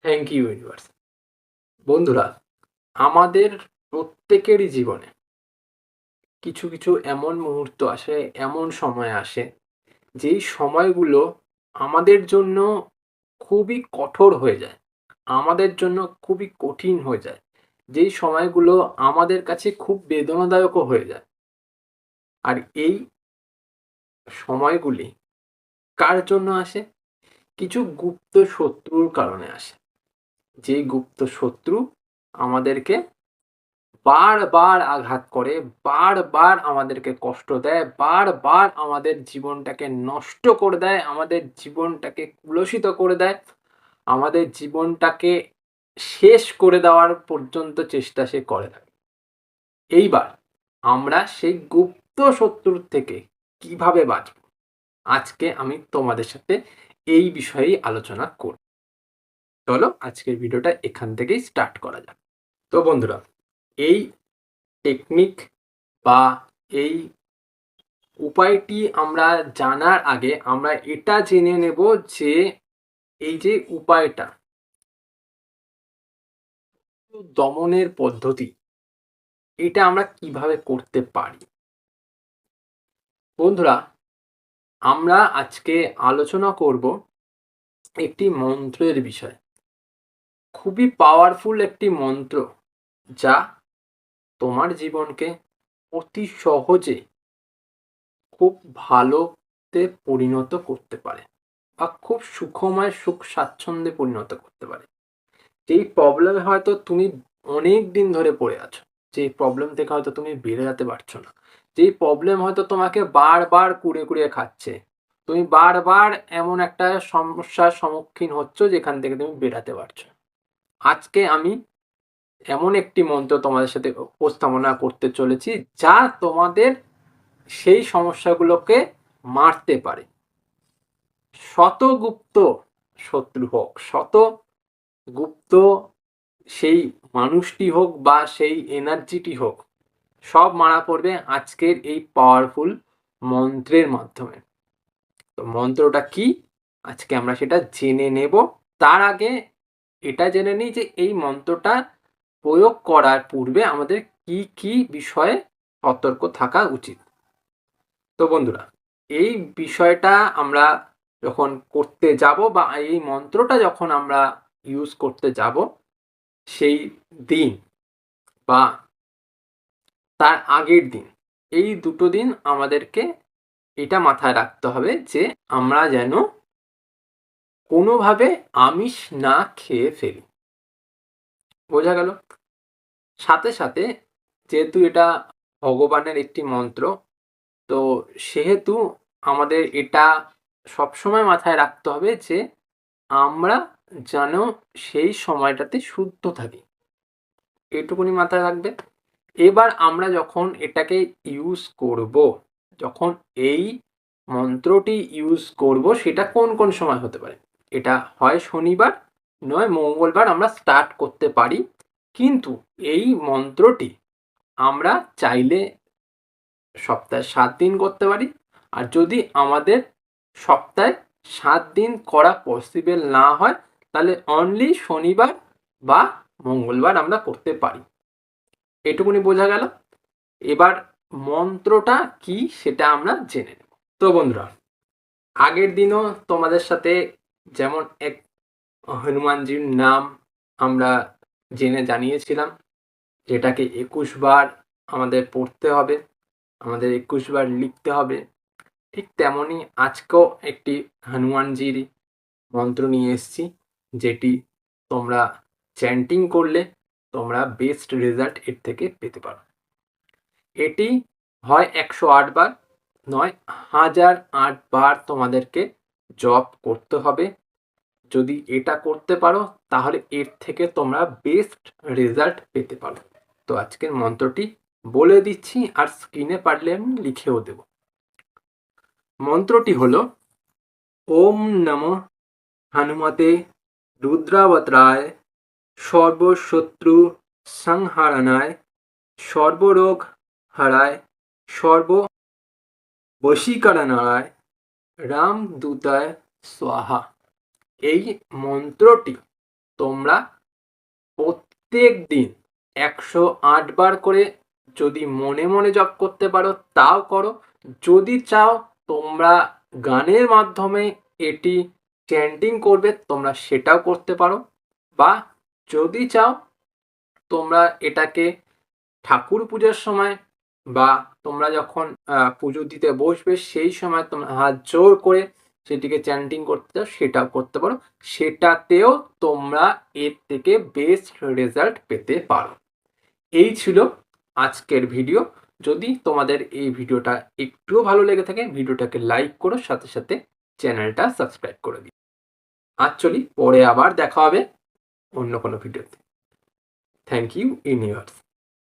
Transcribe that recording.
Thank you universe. বন্ধুরা, আমাদের প্রত্যেকেরই জীবনে কিছু কিছু এমন মুহূর্ত আসে, এমন সময় আসে, যেই সময়গুলো আমাদের জন্য খুবই কঠোর হয়ে যায়, আমাদের জন্য খুবই কঠিন হয়ে যায়, যেই সময়গুলো আমাদের কাছে খুব বেদনাদায়কও হয়ে যায়। আর এই সময়গুলি কার জন্য আসে? কিছু গুপ্ত শত্রুর কারণে আসে। যেই গুপ্ত শত্রু আমাদেরকে বারবার আঘাত করে, বারবার আমাদেরকে কষ্ট দেয়, বারবার আমাদের জীবনটাকে নষ্ট করে দেয়, আমাদের জীবনটাকে কুলসিত করে দেয়, আমাদের জীবনটাকে শেষ করে দেওয়ার পর্যন্ত চেষ্টা সে করে থাকে। এইবার আমরা সেই গুপ্ত শত্রুর থেকে কিভাবে বাঁচব? আজকে আমি তোমাদের সাথে এই বিষয়েই আলোচনা করব। চলো আজকের ভিডিওটা এখান থেকেই স্টার্ট করা যাক। তো বন্ধুরা, এই টেকনিক বা এই উপায়টি আমরা জানার আগে আমরা এটা জেনে নেব যে এই যে উপায়টা দমনের পদ্ধতি, এটা আমরা কিভাবে করতে পারি। বন্ধুরা, আমরা আজকে আলোচনা করব একটি মন্ত্রের বিষয়। খুবই পাওয়ারফুল একটি মন্ত্র, যা তোমার জীবনকে অতি সহজে খুব ভালোতে পরিণত করতে পারে বা খুব সুখময় সুখ স্বাচ্ছন্দ্যে পরিণত করতে পারে। যেই প্রবলেমে হয়তো তুমি অনেক দিন ধরে পড়ে আছো, যেই প্রবলেম থেকে হয়তো তুমি বেরোতে পারছো না, যেই প্রবলেম হয়তো তোমাকে বারবার কুড়ে কুড়ে খাচ্ছে, তুমি বারবার এমন একটা সমস্যার সম্মুখীন হচ্ছ যেখান থেকে তুমি বেরাতে পারছো না। আজকে আমি এমন একটি মন্ত্র তোমাদের সাথে উপস্থাপনা করতে চলেছি, যা তোমাদের সেই সমস্যাগুলোকে মারতে পারে। শত গুপ্ত শত্রু হোক, শত গুপ্ত সেই মানুষটি হোক বা সেই এনার্জিটি হোক, সব মারা পড়বে আজকের এই পাওয়ারফুল মন্ত্রের মাধ্যমে। তো মন্ত্রটা কি, আজকে আমরা সেটা জেনে নেব। তার আগে এটা জেনে নিই যে এই মন্ত্রটা প্রয়োগ করার পূর্বে আমাদের কি কি বিষয়ে সতর্ক থাকা উচিত। তো বন্ধুরা, এই বিষয়টা আমরা যখন করতে যাব বা এই মন্ত্রটা যখন আমরা ইউজ করতে যাব, সেই দিন বা তার আগের দিন, এই দুটো দিন আমাদেরকে এটা মাথায় রাখতে হবে যে আমরা যেন কোনোভাবে আমিষ না খেয়ে ফেলি। বোঝা গেল? সাথে সাথে যেহেতু এটা ভগবানের একটি মন্ত্র, তো সেহেতু আমাদের এটা সবসময় মাথায় রাখতে হবে যে আমরা যেন সেই সময়টাতে শুদ্ধ থাকি, এটুকুনি মাথায় রাখবে। এবার আমরা যখন এটাকে ইউজ করব, যখন এই মন্ত্রটি ইউজ করব, সেটা কোন কোন সময় হতে পারে? এটা হয় শনিবার, নয় মঙ্গলবার আমরা স্টার্ট করতে পারি। কিন্তু এই মন্ত্রটি আমরা চাইলে সপ্তাহে 7 দিন করতে পারি। আর যদি আমাদের সপ্তাহে 7 দিন করা পসিবল না হয়, তাহলে অনলি শনিবার বা মঙ্গলবার আমরা করতে পারি। এটুকুনি বোঝা গেল। এবার মন্ত্রটা কি সেটা আমরা জেনে নেব। তো বন্ধুরা, আগের দিনও তোমাদের সাথে যেমন এক হনুমানজির নাম আমরা জানিয়েছিলাম, যেটাকে 21 বার আমাদের পড়তে হবে, আমাদের 21 বার লিখতে হবে। ঠিক তেমনই আজকেও একটি হনুমানজির মন্ত্র নিয়ে এসেছি, যেটি তোমরা চ্যান্টিং করলে তোমরা বেস্ট রেজাল্ট এর থেকে পেতে পারো। এটি হয় 108 বার, নয় 1008 বার তোমাদেরকে জপ করতে হবে। যদি এটা করতে পারো, তাহলে এর থেকে তোমরা বেস্ট রেজাল্ট পেতে পারো। তো আজকের মন্ত্রটি বলে দিচ্ছি, আর স্ক্রিনে পারলে আমি লিখেও দেব। মন্ত্রটি হলো ওম নমঃ হনুমতে রুদ্রাবতারায় সর্বশত্রু সংহারণায় সর্বরোগ হারায় সর্ব বশীকরণায় রামদূতায় স্বাহা। এই মন্ত্রটি তোমরা প্রত্যেক দিন 108 বার করে যদি মনে মনে জপ করতে পারো তাও করো। যদি চাও তোমরা গানের মাধ্যমে এটি চ্যান্টিং করবে তোমরা সেটাও করতে পারো, বা যদি চাও তোমরা এটাকে ঠাকুর পূজার সময় বা তোমরা যখন পুজো দিতে বসবে সেই সময় তোমরা হাত জোর করে সেটিকে চ্যান্টিং করতে চাও সেটাও করতে পারো। সেটাতেও তোমরা এর থেকে বেস্ট রেজাল্ট পেতে পারো। এই ছিল আজকের ভিডিও। যদি তোমাদের এই ভিডিওটা একটুও ভালো লেগে থাকে ভিডিওটাকে লাইক করো, সাথে সাথে চ্যানেলটা সাবস্ক্রাইব করে দিও। আজ চলি, পরে আবার দেখা হবে অন্য কোনো ভিডিওতে। Thank you universe.